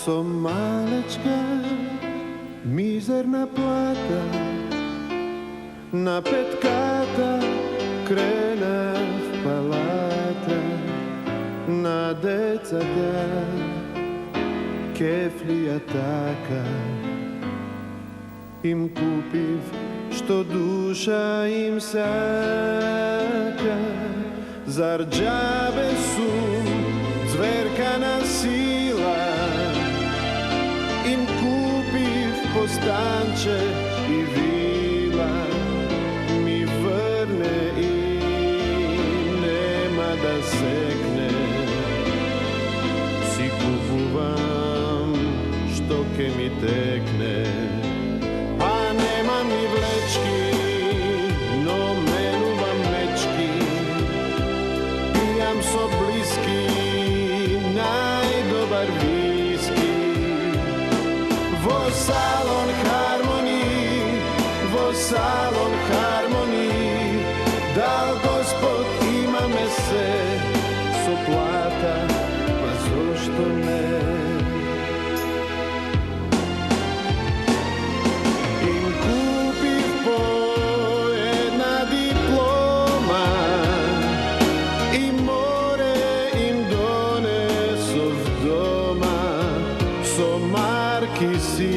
Со малечка, мизерна плата, на петката крена в палата, на децата кефлија така, им купив што душа им сака. Зар џабе сум зверка на сила, им купив постанче и вила, ми врне и нема да секне. Си купувам што ке ми текне, а нема ми влечки, но менувам мечки. Пијам со блиски најдобар виски. Во салон хармонии, во салон хармонии, дал Господ имаме се, со плата, па зошто не? Им купив по една диплома и море им донесов дома. Со марки си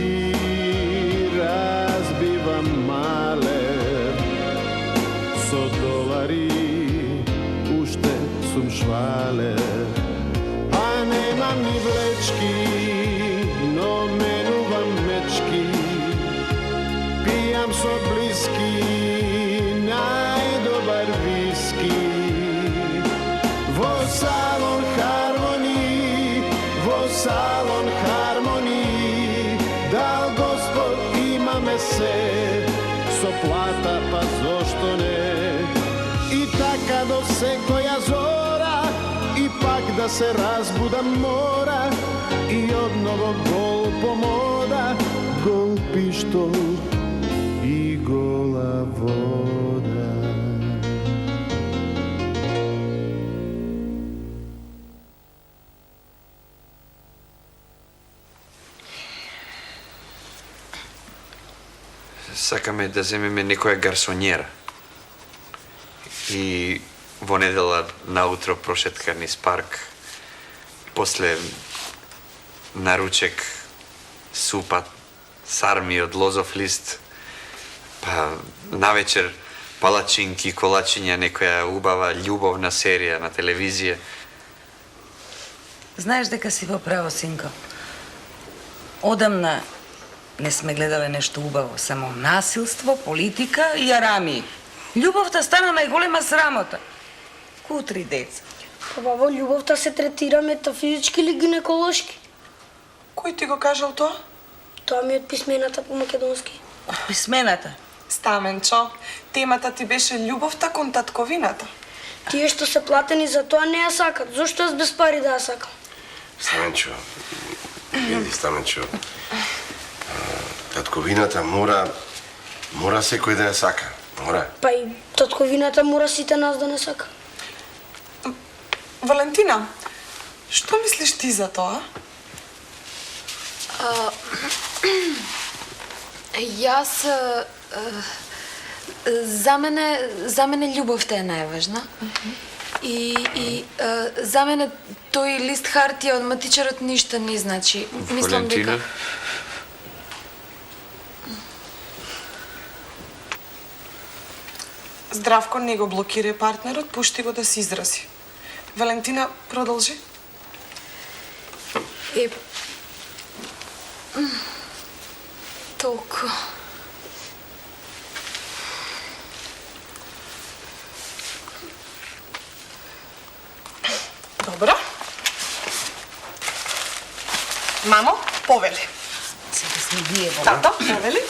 разбивам малер, со долари уште сум швалер. А немам ни влечки, но менувам мечки. Пијам со блиски најдобар виски. Во салон хармонии, во салон хармонии, дал Господ имаме се, со плата па зошто не? И така до секоја зора, и пак да се разбудам мора, и одново гол помода, гол пиштол и гола вода. Сакаме да земеме некоја гарсонјера. И во недела наутро прошетка низ парк, после наручек, супа, сарми од лозов лист, па навечер палачинки, колачиња, некоја убава љубовна серија на телевизија. Знаеш дека си во право, синко. Одамна не сме гледале нешто убаво, само насилство, политика и арамии. Љубовта стана најголема срамота. Кутри деца. Па баба, љубовта се третира метафизички или гинеколошки? Кој ти го кажал тоа? Тоа ми е од писмената по македонски. Од писмената? Стаменчо, темата ти беше љубовта кон татковината. Тие што се платени за тоа не ја сакат. Зошто јас без пари да ја сакам? Стаменчо, види Стаменчо, татковината мора секој да ја сака. Мора. Па и татковината мора сите нас да не сака. Валентина, што мислиш ти за тоа? Јас за мене љубовта е најважна. И за мене тој лист хартија од матичарот ништо не значи. Мислам дека Здравко не го блокира партнерот, пушти го да се изрази. Валентина, продолжи. толку. Добро. Мамо, повели. Сега сме вие во. Тато, повели.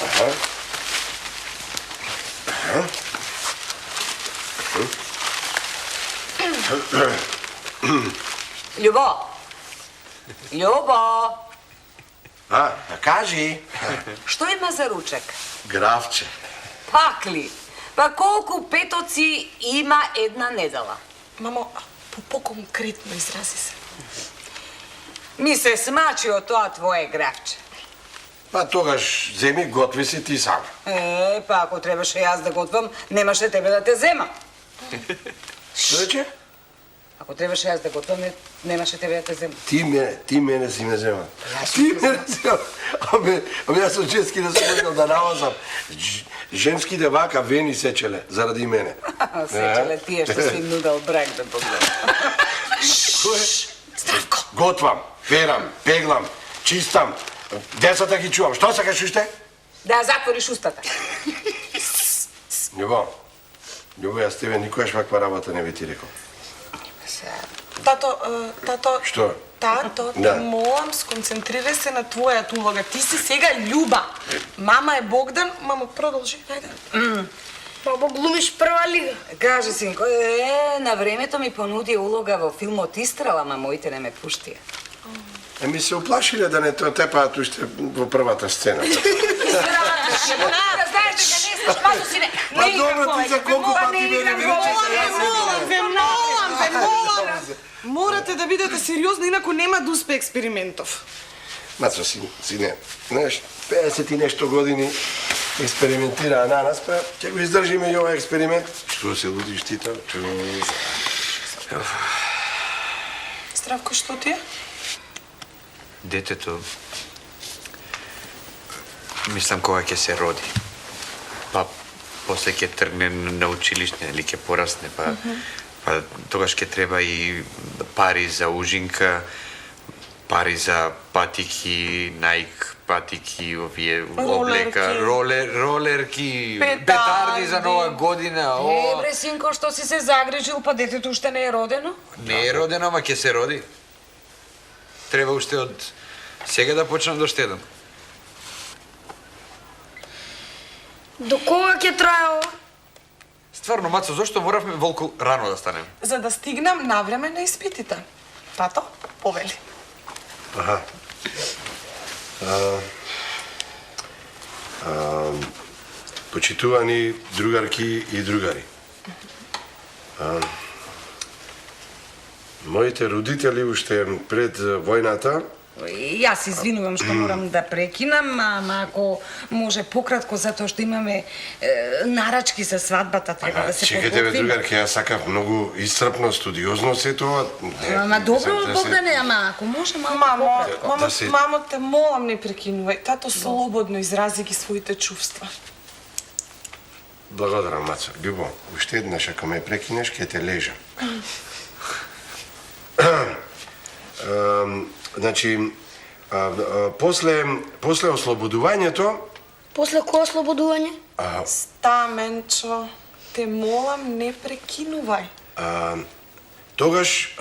Љубо! Љубо! Кажи. Што има за ручек? Графче. Пак ли? Па колку петоци има една недела? Мамо, по-конкретно изрази се. Ми се смачи од тоа твое гравче. Па тогаш земи готви си ти сам. Па ако требаше јас да готвам, немаше тебе да те зема. Што рече? Ако требаше јас да готвам, немаше тебе да те зема. Ти мене си ме зема. Ти мене зема. Абе, јас сум женски да се можел да налазам. Женските вака вени сечеле, заради мене. Сечеле тие што си нудал брак да погледам. Здравко! Готвам, перам, пеглам, чистам. Децата ги чувам. Што сакаш уште? Да затвориш устата. Љубо, јас тебе никогаш ваква работа не би ти рекол. Тато... Што? Тато, Да. те молам, сконцентрирај се на твојата улога. Ти си сега Љуба. Мама е Богдан, мамо, продолжи, ајде. Бабо, глумиш прва лига. Кажи, синко, на времето ми понуди улога во филмот Истрел, ама моите не ме пуштија. Еми се уплашиле да не те тепаат уште во првата сцена. Знаеш дека не искаш, пазо си не... Па добро, ти за колку пати мене Ве молам! Морате да бидете сериозни, инаку нема да успе експериментов. Мацо, сине, знаеш, 50 и нешто години експериментираа на нас, па ќе го издржиме и овој експеримент. Што се лудиш ти тоа? Здравко, што ти е? Детето... Мислам кога ќе се роди. Па после ќе тргне на училиште или ќе порасне, па тогаш ќе треба и пари за ужинка, пари за патики, Nike патики, овие облека, ролерки, петарди за нова година. Бре, синко, што си се загрижил, па детето уште не е родено? Не е родено, ама ќе се роди. Треба уште од сега да почнам да штедам. До кога ќе трае ова? Стварно, Мацо, зошто моравме волку рано да станем? За да стигнам навреме на испитите. Тато, повели. Аха. Почитувани другарки и другари. Моите родители уште пред војната Јас извинувам што морам да прекинам, ама ако може пократко, затоа што имаме нарачки за свадбата, треба да се чекайте бе, подготвиме. другарки, јас сакав многу исцрпно, студиозно се тоа. Ама добро, Богдане, ама ако може малку Мамо, пократко. мамо, те молам, не прекинувај. Тато слободно изрази ги своите чувства. Благодарам, Мацо. Љубо, уште еднаш ако ме прекинеш, ќе те лежам. Значи, после ослободувањето, После кој ослободување? Стаменчо, те молам, не прекинувај. тогаш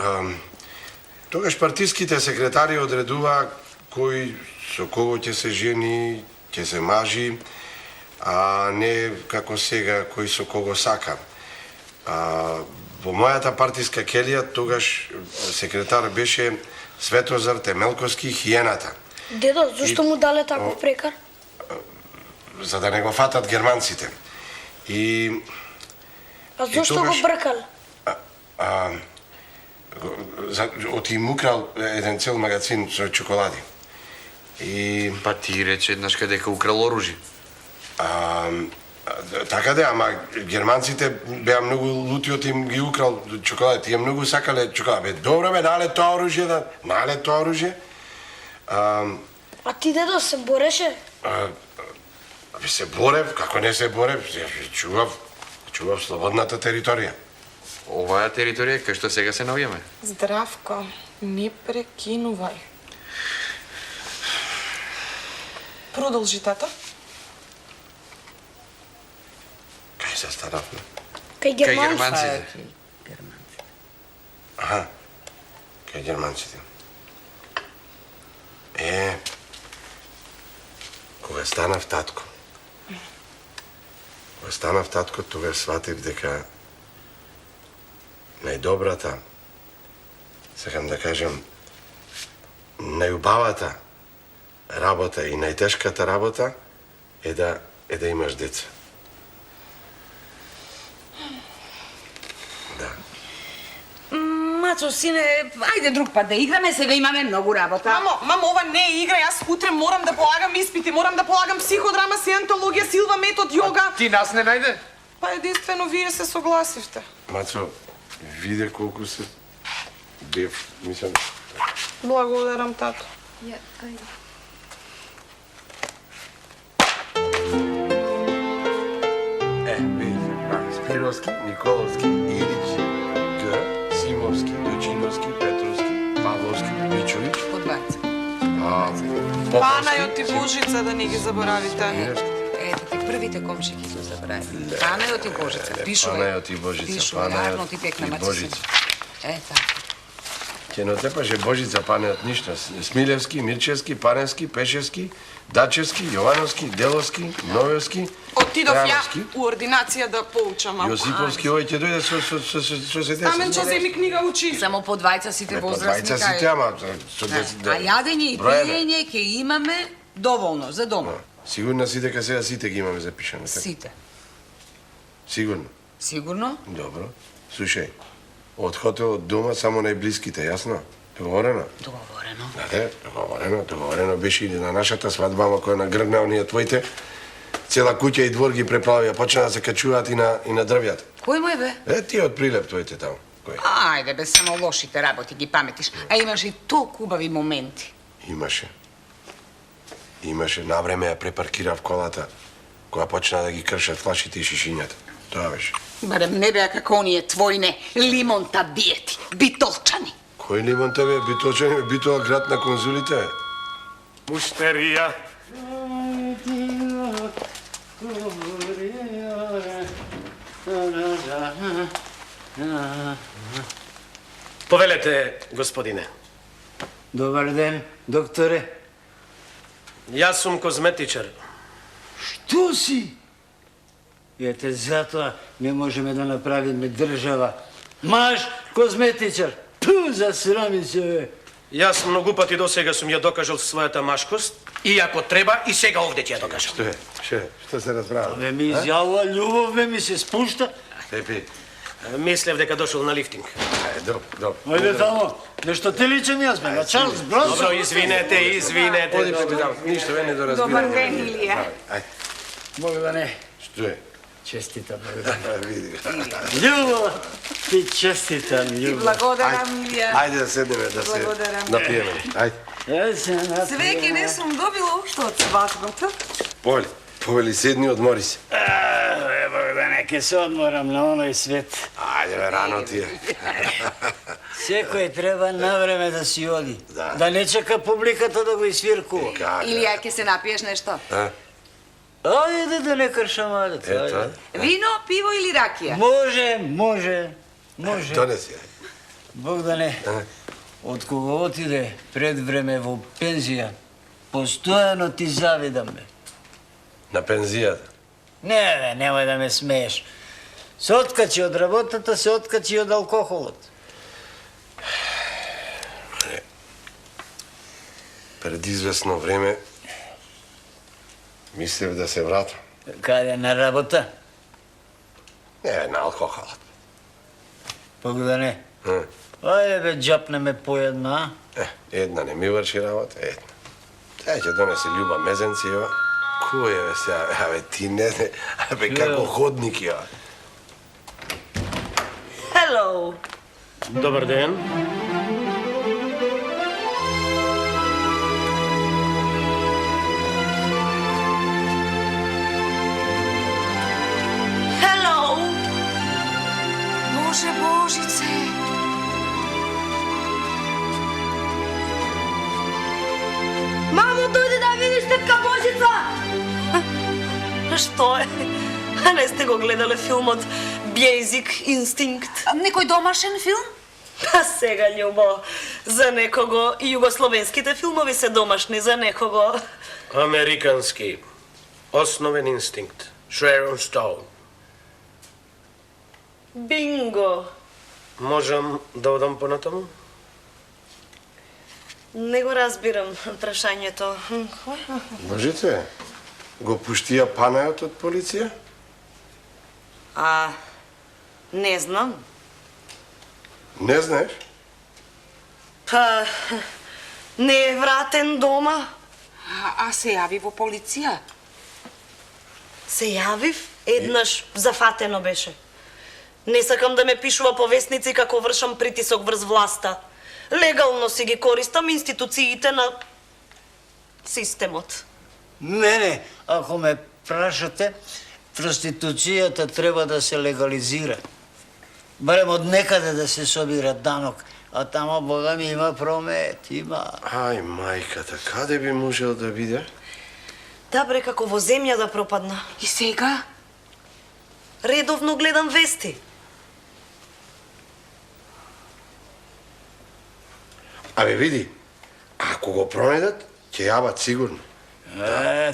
партиските секретари одредува кој со кого ќе се жени, ќе се мажи, а не како сега кој со кого сака. Во мојата партиска келија тогаш секретар беше Светозар Темелковски Хиената, Дедо, зашто му дале таков прекар? за да не го фатат германците. А зашто го тогаш- бркал? Оти им украл еден цел магазин со чоколади. Па ти рече еднаш дека украл оружје. Така да, ама германците беа многу лути од им ги украл чоколади. Тие многу сакале чоколади. Бе, добро бе, нале тоа оружје, нале тоа оружје. А ти, дедо, се бореше? Бе, се борев, како не се борев, чував слободната територија. Оваа територија кај што сега се наоѓаме. Здравко, не прекинувај. Продолжи, тато. Кај се станавме? Кај Кај германци? германците. Аха, кај германците. Кога станав татко, тогаш сватив дека најдобрата, сакам да кажам, најубавата работа и најтешката работа е да имаш деца. Да. Мацо, сине, ајде друг пат да играме, сега имаме многу работа. Мамо, ова не е игра, јас утре морам да полагам испити, морам да полагам психодрама, сиентологија, силва, метод, јога. Ти нас не најде? Па единствено вие се согласивте. Мацо, виде колку се бев, мислам. Благодарам, тато. Ја, ајде. Видите, Спировски, Николовски, Илич, Г, Симовски, Дочиновски, Петровски, Павловски, Мичович, По двајца. Панајот и Божица, да не ги заборавите. Ето ти првите комшики се забравили. Панајот и Божица, пишувај. Панајот и Божица, Пишувај, Панајот арно ти пекна и Мацо, Божица. сине. Е, така. Ќе нотепаше Божица, Панајот ништо. Смилевски, Мирчевски, Паневски, Пешевски, Дачевски, Јовановски, Деловски, Новевски, Отидов ја Трајановски, у ординација да поучам, мамо. Јосиповски, овој ќе дојде со се Аменчо, земи книга учи. Само по двајца сите возрастни. Двајца сите, ама со А јадење и пиење ќе имаме доволно за дома. Сигурна си дека сега сите ги имаме запишани, така? Сите. Сигурно. Сигурно? Добро. Слушај, од хотелот дома само најблиските, јасно? Договорено? Договорено. Знате, договорено беше и на нашата свадба, ама која нагргна оние твоите, цела куќа и двор ги преплавија, почна да се качуваат и на дрвјата. Кој му е бе? Тие од прилеп твоите таму. Кој? Ајде бе, само лошите работи ги паметиш. А имаше и толку убави моменти. Имаше, навреме ја препаркирав колата, која почна да ги кршат флашите и шишињата. Тоа беше. Барем не беа како оние твоине лимонта биети, битолчани. Кој лимон тебе, битолчани, битола град на конзулите? Муштерија. Повелете, господине. Добар ден, докторе. Јас сум козметичар. Што си? Ете, затоа не можеме да направиме држава. Маш козметичар. Ту, засрами се, бе. Јас многу пати досега сум ја докажал својата машкост и ако треба и сега овде ќе ја докажам. Што се разбрава? Бе ми изјавува љубов, бе ми се спушта. Пепи, Мислев дека дошол на лифтинг. добро. Ајде тамо, нешто ти личен јас бе, на Чарлз Бронсон. Добро, извинете. Оди Пепи таму, ништо ве не доразбирам. Добар ден, Илија. Ајде, Богдане, што е? честита, Богдане. Види. Љубов, ти честитам, љубов. Благодарам, Илија. Ајде да седнеме, да се Благодарам. напиеме. Ајде. Ја се напијам. Свеќе не сум добила уште од свадбата. Повели, седни, одмори се. Бе, Богдане, ке се одморам на оној свет. Ајде, бе, рано ти е. Секој треба навреме да си оди. Да. Да не чека публиката да го извиркува. Илија, ќе се напиеш нешто? Ајде да не кршам адет. Ето, Вино, пиво или ракија? Може. донеси. Богдане, од кога отиде пред време во пензија, постојано ти завидам, бе. На пензијата. Не, бе, немој да ме смееш. Се откачи од работата, се откачи и од алкохолот. Пред известно време мислев да се вратам. Каде, на работа? Не, на алкохолот. Богдане, ајде бе, джапнеме по една, а? Една не ми врши работа, една. Сега ќе донесе Љуба Мезенциева. Кој е, бе, сега? Абе, ти не знае. Абе, како ходник ја. Hello. Добар ден. Hello. Боже, Божице. Мамо, дојди да видиш тетка Божица! Што е? А не сте го гледале филмот Basic Instinct? Некој домашен филм? Па сега, љубо, за некого и југословенските филмови се домашни за некого. Американски. Основен инстинкт. Шерон Стоун. Бинго. Можам да одам понатаму? Не го разбирам прашањето. Можете? Го пуштија Панајот од полиција? А, не знам. Не знаеш? Па, не е вратен дома. А се јави во полиција? Се јавив, еднаш зафатено беше. Не сакам да ме пишува по весници како вршам притисок врз власта. Легално си ги користам институциите на системот. Мене, ако ме прашате, проституцијата треба да се легализира. Барем од некаде да се собира данок, а тамо, бога ми, има промет, има. Ај, мајката, каде би можел да биде? Да, бре, како во земја да пропадна. И сега? Редовно гледам вести. Абе, види, ако го пронедат, ќе јават сигурно.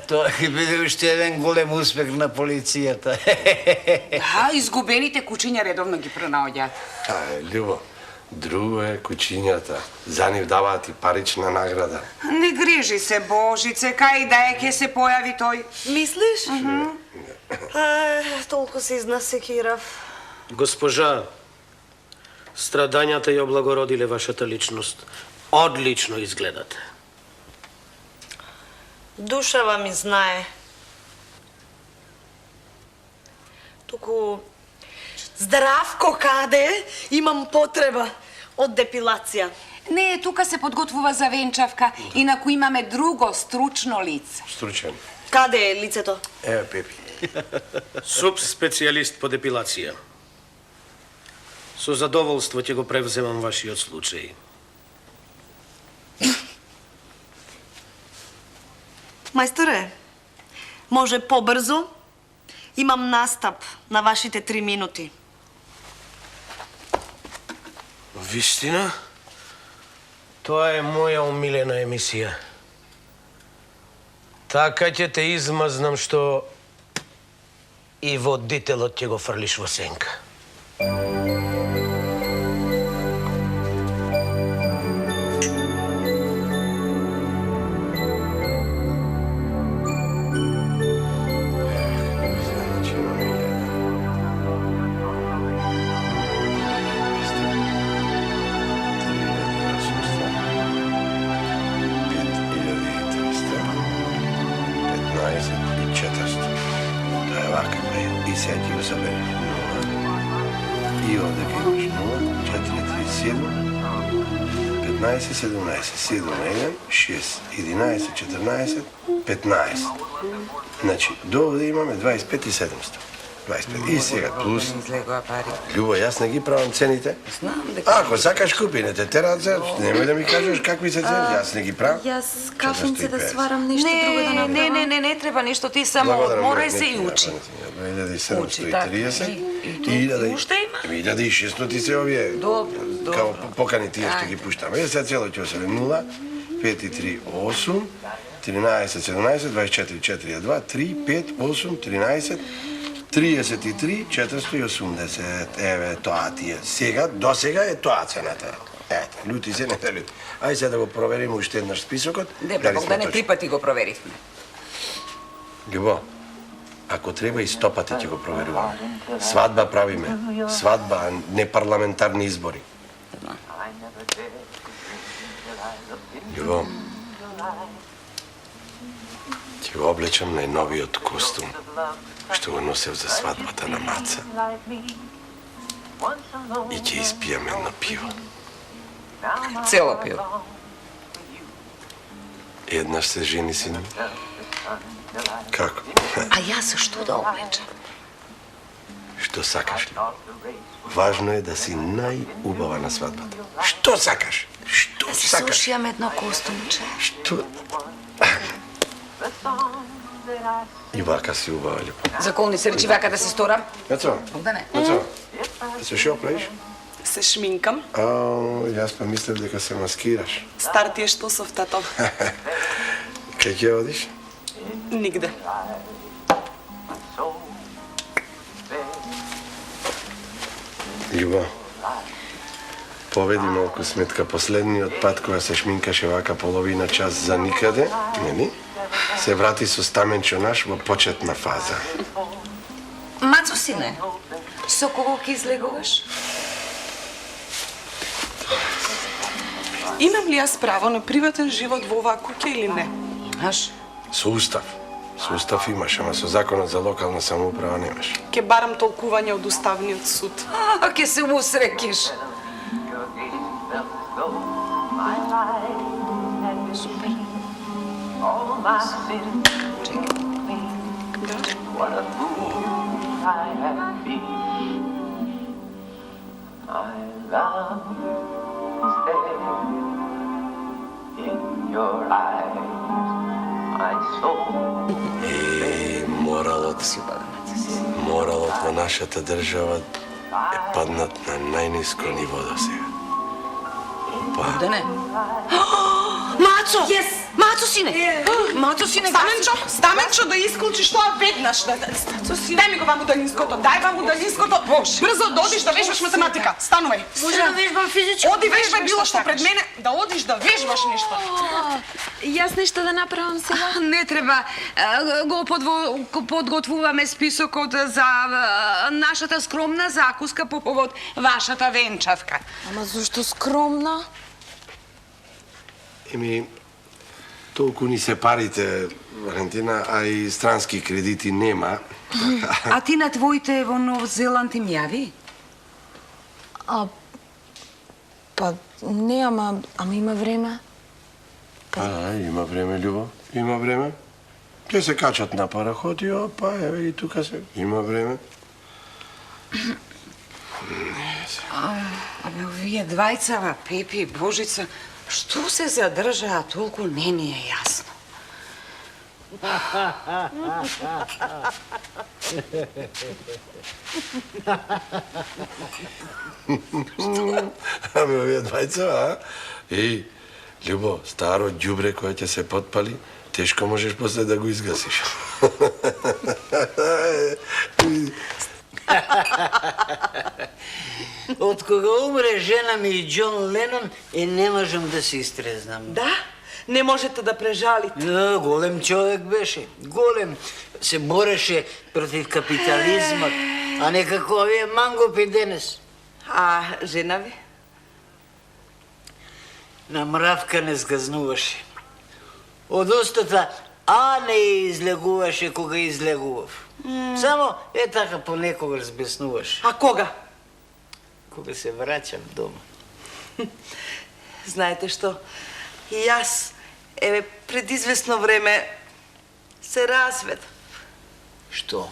Тоа ќе биде уште еден голем успех на полицијата. Да, изгубените кучиња редовно ги пронаоѓаат. Љубо, друго е кучињата. За нив даваат и парична награда. Не грижи се, Божице, кај да е ќе се појави тој. Мислиш? Толку се изнасекирав. Госпожа, страдањата ја облагородиле вашата личност. Одлично изгледате. Душава ми знае. Туку Здравко каде имам потреба од депилација. Не, тука се подготвува за венчавка, инаку имаме друго стручно лице. Стручен. Каде е лицето? Еве, Пепи. Субспецијалист по депилација. Со задоволство ќе го превземам вашиот случај. Мајсторе, може побрзо? Имам настап на вашите 3 минути. Вистина? Тоа е моја омилена емисија. Така ќе те измазнам што и водителот ќе го фрлиш во сенка. И овде ке имаш 0, 4, 3, 7, 15, 17, 7, 1, 6, 11, 14, 15. Значи, до овде имаме 25 и 700. 25. И сега плюс... Излегоа пари. Љубо, јас не ги правам цените. Знам дека... Ако сакаш купи, не те терат за... Немој да ми кажеш какви се цени, јас не ги правам. Јас кафенце да сварам нешто Не, друго да направам. не треба ништо, ти само одморај се и учи. 2730 и Уште има? 1600 се овие. Добро. Као покани тие што ги пуштаме. Е, сега цело ќе осве 0, 5 и 3, 8, 13, 17, 24, 4, 2, 3, 5, 8, 13, 33, 480. Еве, тоа ти е. Сега, до сега е тоа цената. Ето, лути се, не те лути. Ај сега да го провериме уште еднаш списокот. Дебе, Богдане, 3 пати го проверивме. Љубо, ако треба и 100 пати ќе го проверуваме. Свадба правиме. Свадба, а не парламентарни избори. Љубо, ќе го облечам најновиот костум, што го носев за свадбата на Маца. И ќе испијам едно пиво. Цело пиво. Еднаш се жени син. Како? А јас што да облечам? Што сакаш ли? Важно е да си најубава на свадбата. Што сакаш? Што Да си сакаш? сушијам едно костумче. Што? И вака си убава, љубо. Заколни се речи вака да се сторам. Ето, Богдане. ето. Се шо правиш? Се шминкам. Јас па мислев дека се маскираш. Стар ти е Штосов, тато. Кај ќе одиш? Нигде. Љубо, поведи малку сметка. Последниот пат кога се шминкаше вака половина час за никаде, нели? Се врати со стаменчо наш во почетна фаза. Мацо сине, со кого ќе излегуваш? Имам ли јас право на приватен живот во оваа куќа или не? Имаш? Со устав. Со устав имаш, ама со законот за локална самоуправа немаш. Ке барам толкување од Уставниот суд. Ке се усрекиш. Моралот во нашата држава е паднат на најниско ниво до сега. Да не? Мацо! Yes! Мацо, сине! Мацо, сине, Стаменчо, да исклучиш тоа веднаш. Дај ми го ваму далинското, дај ваму далинското. Брзо да одиш да вежбаш математика. Станувај. Може да вежбам физички? Оди вежбај било што пред мене, да одиш да вежбаш нешто. Јас нешто да направам сега? Не треба. Го подготвуваме списокот за нашата скромна закуска по повод вашата венчавка. Ама зошто скромна? Еми, толку ни се парите, Валентина, а и странски кредити нема. А ти на твоите во Нов Зеланд им јави? Па не, ама има време. Има време, Љубо, има време. Ќе се качат на параход и опа, еве и тука се. Има време. Абе, овие двајцава, Пепи и Божица, што се задржаа толку не ни е јасно. Ами овие двајца, а? Еј, Љубо, старо ѓубре кое ќе се потпали, тешко можеш после да го изгасиш. Од кога умре жена ми и Џон Ленон и не можам да се истрезнам. Да? Не можете да прежалите. Голем човек беше. Голем. Се бореше против капитализмот, а не како овие мангопи денес. А жена ви? На мравка не згазнуваше. Од устата а не излегуваше кога излегував. Само е така понекогаш збеснуваше. А кога? Кога се враќам дома. Знаете што? И јас, еве, пред известно време се разведов. Што?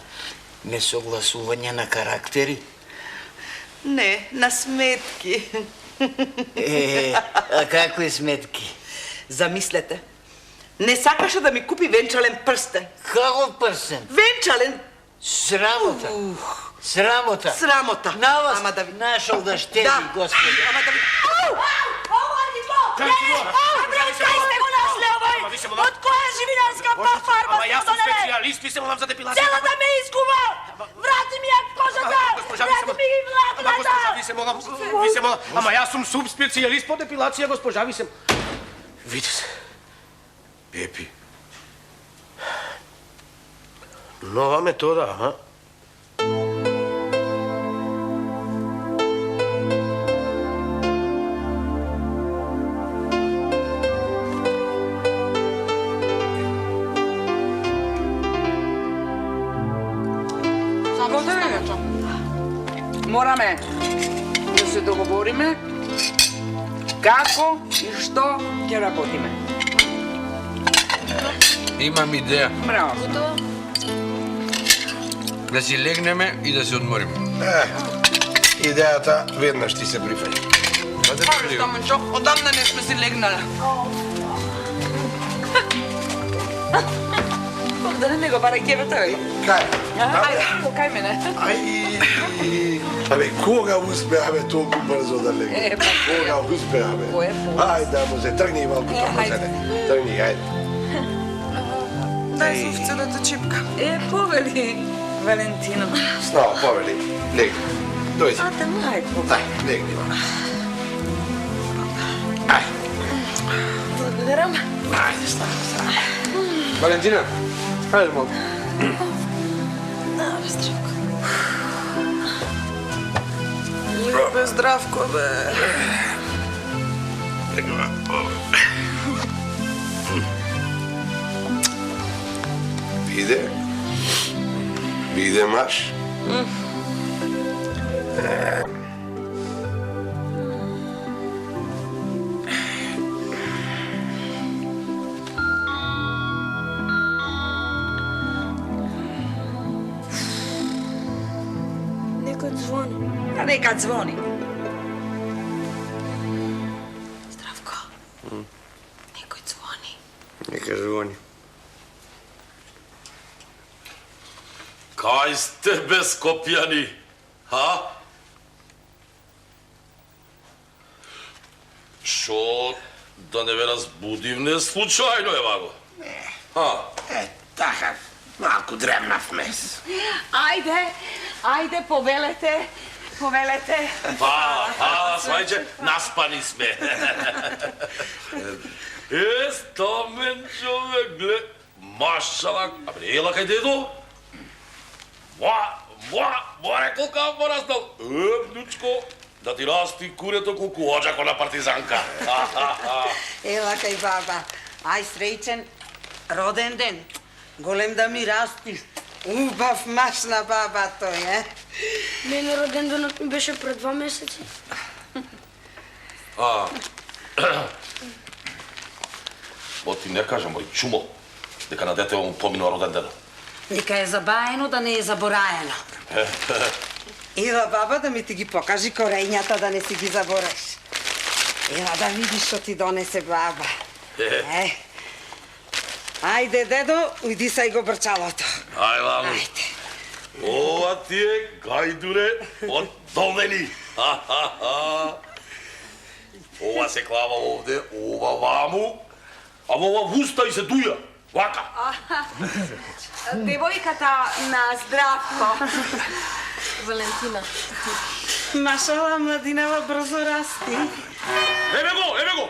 Несогласување на карактери? Не, на сметки. А какви сметки? Замислете, не сакаше да ми купи венчален прстен. Каков прстен? Венчален! Срамота. Срамота. Срамота. На вас Ама да ви... нашол да штеди, Да. господи. Ама да ви... Ау! Од која живинарска фарма? Ама јас сум специјалист, ви се молам за депилација. Цела да ме изгуба! Врати ми ја кожата! Врати ми ги Ама госпожа, владната! ви се молам. Ама јас сум субспецијалист по депилација, госпожа, ви се... Видите. Пепи. Нова метода, а? Мораме да се договориме како и што ќе работиме. Имам идеја. Браво. Да си легнеме и да се одмориме. Идејата веднаш ти се прифаќа. Ајде, Стаменчо, одамна не сме си легнале. Да не го барај кевата, бе. Кај? Ајде, кај мене. Абе, кога успеаве толку брзо да легнеме? Па, Кога успеаве? Кој е по- Ајде, му се тргни малку тоа седе. Тргни, ајде. Дај зувцената чипка. Повели, Валентино. Снова, повели. Легни. Дојди. Ајде, Дај, легни. Ајде. Благодарам. Ајде, става. Валентина, ајде малку. Бе, здравко, бе. Биде маш. Некој звони. А нека звони. Здравко. Некој звони. Нека звони. Кај сте без Скопјани, ха? Шо да не ве разбудивне случајно, ева го? Ха? Така, малку дремнавме. Ајде, повелете. Свајче, наспани сме. Стамен човек, гле, машала, абре, ела кај дедо? Рекол кај пораснал. Внучко, да ти расти курето колку оджако на партизанка. Ела кај баба. Ај среќен роден ден. Голем да ми расти. Убав машна баба тој, е? Мене роден денот ми беше пред 2 месеци. Ти не кажа, мој чумо, дека на детево му поминува роден ден. Нека е забаено да не е забораено. Ела баба да ми ти ги покажи корењата да не си ги забораш. Ела да видиш што ти донесе баба. Ајде, дедо, ујди сај го брчалото. Ај, ламу. Ова ти е гајдуре од Домени. Ова се клава овде, ова ваму, а ова вуста и се дуја. Вака. Девојката на Здравко. Валентина. Машала, младинава брзо расти. Еве го!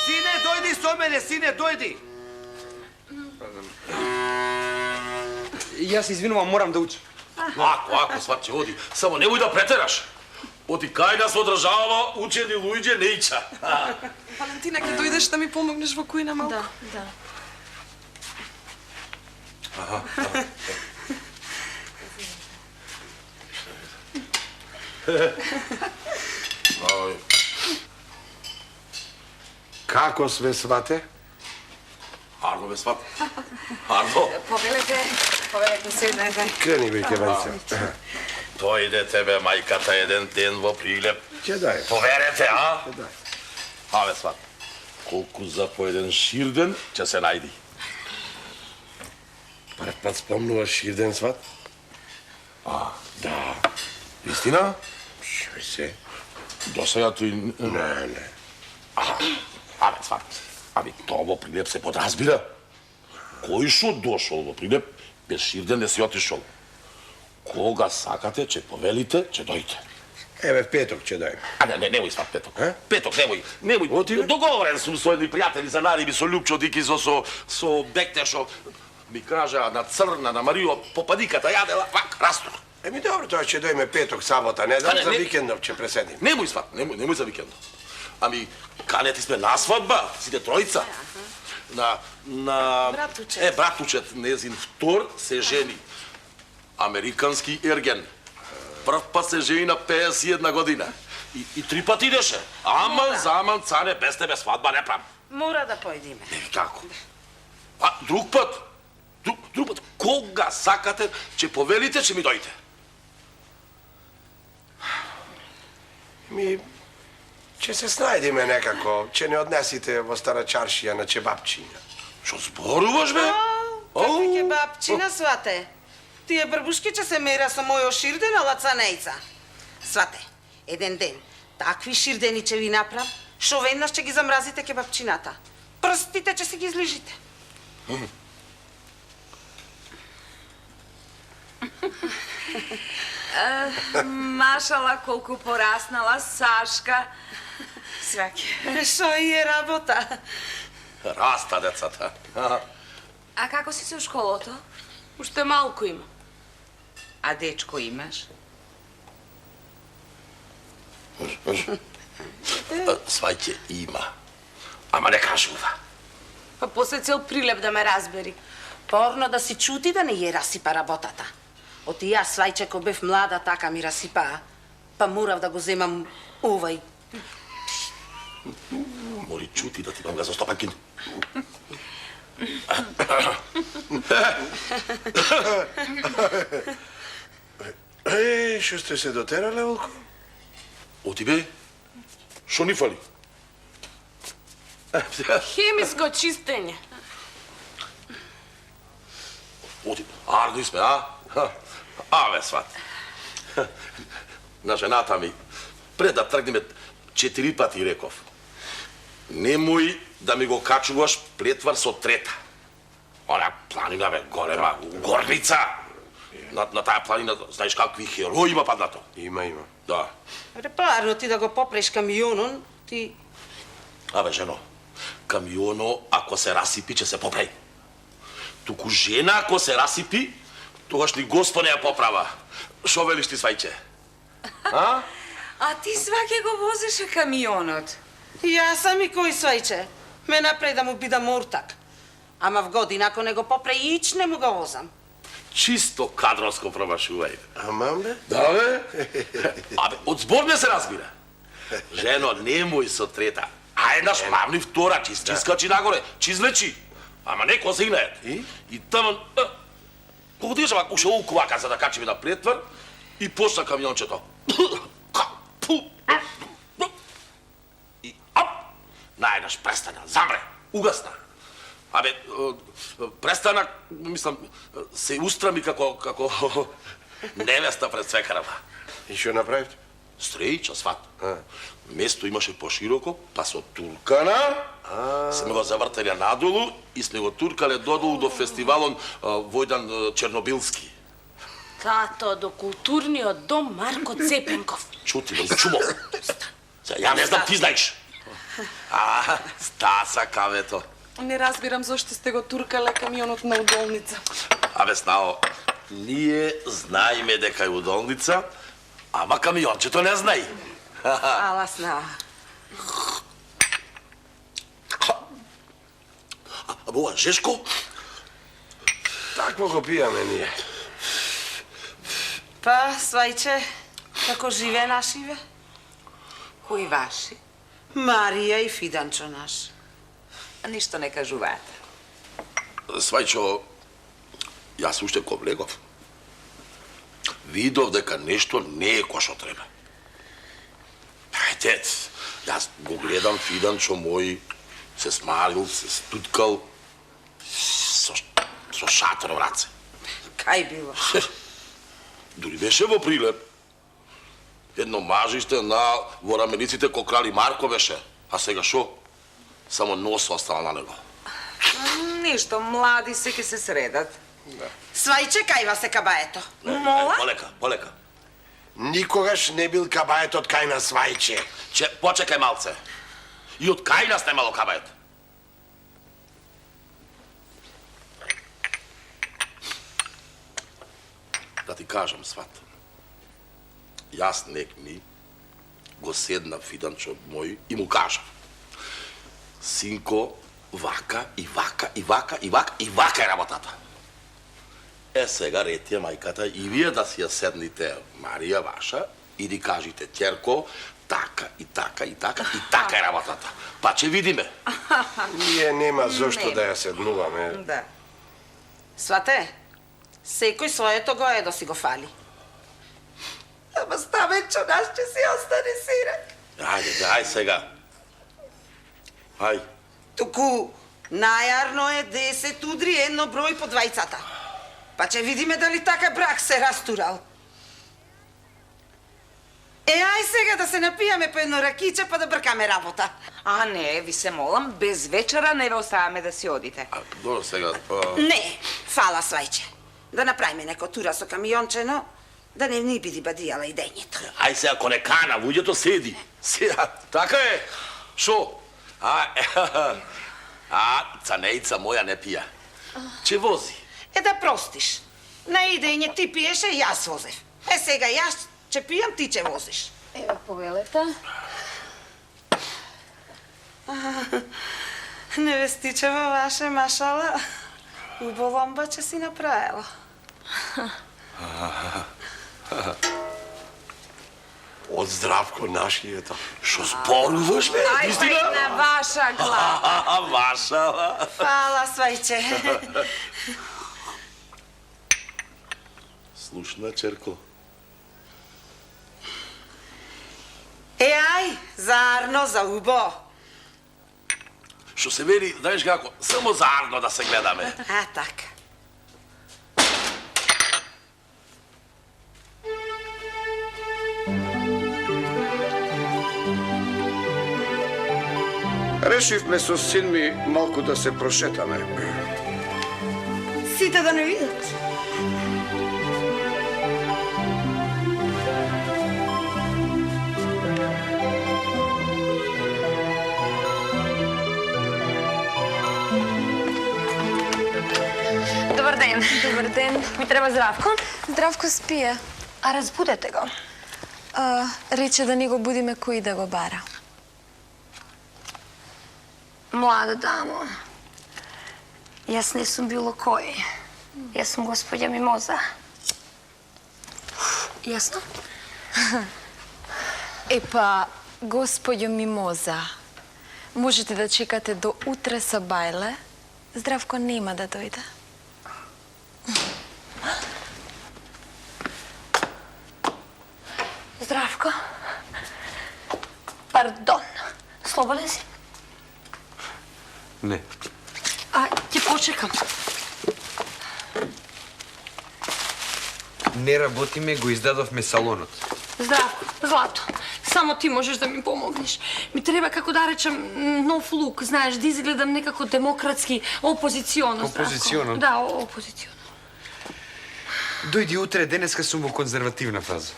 Сине, дојди со мене, сине, дојди. Јас извинувам, морам да учам. Ако, сварче, оди. Само немој да претераш. Оти кај нас одржава учени луѓе нејча. Валентина, ќе дојдеш да ми помогнеш во кујна малку? Да. Како све свате? Арно бе сват. Арно. Повелете, седнете. Крени бејте вајце. Дојдете бе мајката еден ден во Прилеп. Ќе дај. Поверете, а? Абе сват. Колку за поеден ширден ќе се најди. Пред пат спомнуваш ширден сват? Да. Истина? Шо се? До сега тој... Не. Абе, сват. Абе, тоа во Прилеп се подразбира. Кој шо дошол во Прилеп, без ширден не си отишол. Кога сакате, че повелите, че дојде. Еве, петок ќе дај. Немој сват петок. Петок, немој. Договорен сум со едни пријатели за нариби, со Лјупчо Дикизо, со Бектешо. Ми кажа на Црна, на Марио, попадиката, јадела, вак, растур. Еми добро, тоа ќе дојме петок, сабота, не за викендов ќе преседим. Немој сват, немој за викендов. Ами, канети сме на свадба, сите тројца. На... Братучет. Братучет, незин втор се жени. Американски ерген. Прв пат се жени на 51 година. И 3 пати идеше. Аман, цане, без тебе свадба не прам. Мора да појдиме. Како? Друг пат? Друг пат? Кога сакате, че повелите, че ми дојде? Ќе се снајдеме некако, ќе не однесите во стара чаршија на чебапчиња. Што зборуваш, бе? Какви кебапчина, свате? Тие брбушки ќе се мера со мојо ширдена лацанејца. Свате, еден ден, такви ширдени ќе ви направам, шо веднаш ќе ги замразите кебапчината. Прстите ќе се ги излижите. Машала колку пораснала Сашка. Сваки. Шо е работа? Раста децата. А како си се у школото? Уште малку има. А дечко имаш? Свајќе има. Ама не кажува. Па после цел прилеп да ме разбери. Порно да си чути да не ја расипа работата. Оти јас, свајче, ко бев млада, така ми расипаа. Па морав да го земам овај. Мори чути да ти вам га за стопанкин. Што сте се дотерале, Волко? Оти бе, шо ни фали? Хемиско чистење. Оти, арди сме, а? Аве, сват. На жената ми, пред да тргнеме 4 пати реков. Немој да ми го качуваш плетвар со трета. Она планина, бе, голема, горница. На таа планина, знаеш какви херои има паднато? Има. Да. Репарно ти да го попреш камионон, ти... Абе, жено, камионо, ако се расипи, ќе се поправи. Туку жена, ако се расипи, тогаш ни Господ не ја поправа. Шо велиш ти, свајче? А? А ти сваке го возеше камионот. Јас сам и кој свајче. Ме напред да му бидам ортак. Ама в година, ако не го попре, ич не му го возам. Чисто кадровско промашување. Ама, бе? Да, бе? Абе, од збор не се разбира. Жено, немој со трета. А еднаш мавни втора, чискачи нагоре, чизлечи. Ама не козинајат. И таман... Кога тигаш овако уште укувака за да качиме на плетвар и почна камиончето. И ап! Наеднаш престана, замре, угасна. Абе, престана, мислам, се устрами како невеста пред свекарава. И што направите? Стрејча, сват. Место имаше пошироко, па со туркана, сме го завртали надолу и сме го туркале додолу до фестивалон Војдан Чернобилски. Тато, до културниот дом Марко Цепенков. Чути, да чумо. Ја не знам, ти знаеш. Стаса, кавето. Не разбирам зошто сте го туркале камионот на удолница. Абе, Снао, ние знаеме дека е удолница, ама камиончето не знаи. Ала, Сна. Ова, Жешко? Такво го пијаме ние. Па, свајче, како живе нашиве? Кои ваши? Марија и Фиданчо наш. Ништо не кажуваат. Свајчо, јас уште ко влегов. Видов дека нешто не е кој што треба. Ајде, јас го гледам Фиданчо мој, се смалил, се стуткал, со шатор во раце. Кај било? Дури беше во прилеп. Едно мажиште во рамениците ко крали Марко беше. А сега шо? Само нос остана на него. Ништо, млади се ќе се средат. Свајче, кајва се кабаето. Мола? Полека. Никогаш не бил кабаетот кај на свајче. Почекај малце. И од кај нас немало кабает? Да ти кажам, сват. Јас некми го седнав Фиданчо мој и му кажав. Синко, вака и вака е работата. Сега ред е мајката и вие да си ја седните Марија ваша и да кажете ќерко, така е работата. Па ќе видиме. Ние нема зошто да ја седнуваме. Да. Свате, секој своето го е да си го фали. Ама Ставенчо наш ќе си остане сирак. Ајде сега. Ај. Туку, најарно е 10 удри едно број по двајцата. Па ќе видиме дали така брак се растурал. Ај сега да се напијаме по едно ракиче па да бркаме работа. А не, ви се молам, без вечера не ве оставаме да си одите. Добро сега. Не, фала свајче. Да направиме неко тура со камиончено Да не ни биди бадијала и дењето. Ај се, ако не кана, вуѓето седи. Сега, така е. Шо? Цанејца моја не пија. Че вози? Е да простиш. На идење ти пиеше, јас возев. Е сега јас че пијам, ти че возиш. Ево повелета. Невестичева ваше, машала. Убаво амбаче си направила. Од Здравко нашијето. Шо зборуваш, бе? Ај, на ваша глава. Ваша. Фала, свајче. Слушна, черко. Ај, зарно, за убо. Што се вели, знаеш како, само заедно да се гледаме. А, така. Решивме со син ми малку да се прошетаме. Сите да не видат. Добар ден. Добар ден. Ми треба Здравко? Здравко спие. А разбудете го. Рече да ни го будиме кој да го бара. Млада дамо, јас не сум било кој. Јас сум господја Мимоза. Јасно? Епа, господјо Мимоза, можете да чекате до утре со бајле. Здравко нема да дојде. Здравко. Пардон. Слободен си? Не. А, ќе почекам. Не работиме, го издадовме салонот. Здравко, злато. Само ти можеш да ми помогнеш. Ми треба, како да речем, нов лук, знаеш, да изгледам некако демократски, опозиционо, Здравко. Опозиционо? Да, опозиционо. Дојди утре, денеска сум во конзервативна фаза.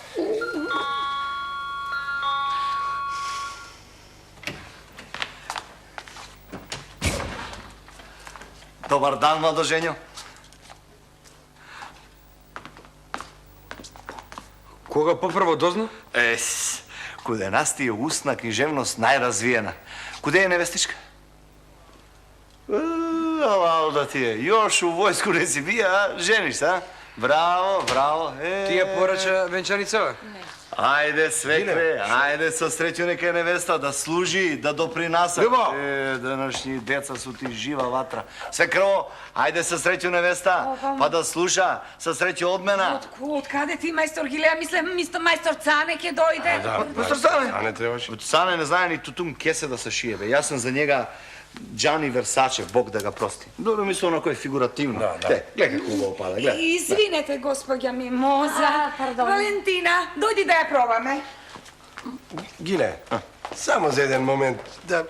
Добар дан, младожењо. Кога попрво дозна? Куде нас ти е устна книжевност најразвиена. Куде е невестичка? Ало да ти е. Још у војску не си бија, а? Жениш се, а? Браво, браво. Ти ја порача венчаницава? Ајде, свекре, ајде со среќу нека е невеста да служи, да допринаса. Любо! Денешни деца су ти жива ватра. Свекро, ајде со среќу невеста, па да слуша, со среќу од мена. Од каде ти, мајстор Гилеа? Мислам, мајстор Цане ќе дојде. Мајстор Цане? А не требаше? Цане не знае ни тутум кесе да се шие, бе. Јас сум за njega Джани Версаче, Бог да ga прости. Добро мислам онако е фигуративно. Гледай како убаво пада, гледай. Извинете, господја Мимоза. Валентина, дојди да ја пробаме. Гиле, само за еден момент, да...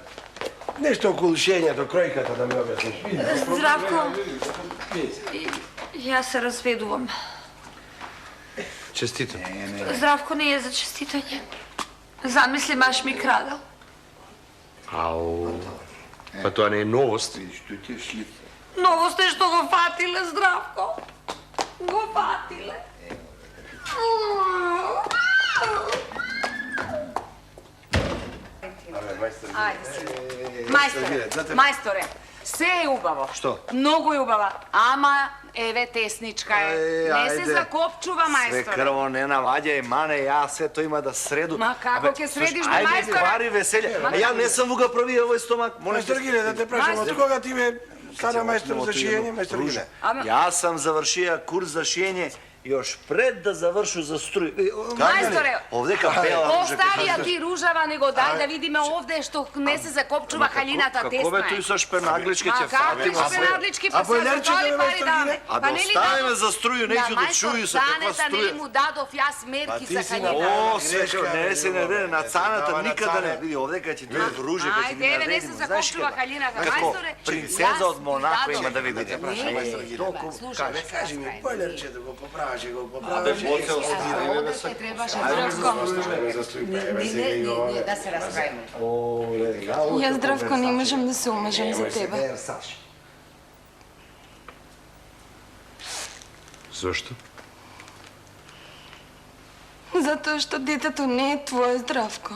Нешто околу шењето, кројката да ми објасниш. Здравко, јас се разведувам. Честито. Здравко не е за честитање. Замисли, баш ми крадал. Ау. Па тоа не е новост. Новост е што го фатиле, Здравко. Го фатиле. Мајсторе, се е убаво. Што? Многу е убава. Ама, еве, тесничка е. Не се закопчува, мајсторе. Свекрво, не наваѓај, мане, ја се тоа има да среду. Ма како ќе средиш, бе, Ајде, мајсторе? бари веселје. А ја не сум во први овој стомак. Мајстор Гиле, да те прашам, од кога ти бе стана мајстор за шиење, мајстор Гиле? Јас сам завршија курс за шиење još pred da završu za struju. Majstore, ovde kapela... ostavi ja ti ružava, nego daj da vidime ovde što ne se zakopčuva haljinata tesna je. Kako be tu sa špernagličke će fatimo? A kako špernaglički, pa sve zatoli pari dame. A da ostavime za struju, neću da čuju sa kakva struja. Ne li mu dadov ja smerki sa haljinata. O, svečko, ne se ne rede, na canata nikada ne. Vidi, ovde kad će tu ruže, kad će mi naredimo. Ajde, ne se zakopčuva haljinata. Majstore, princeza od Monako ima da vidi. Kaži mi, bojler će da go popravi. кажи го Абе, поправиш. Боцел, Требаше да се расправиме. Јас, Здравко, не можам да се омажам за тебе. Зошто? Затоа што детето не е твое, Здравко.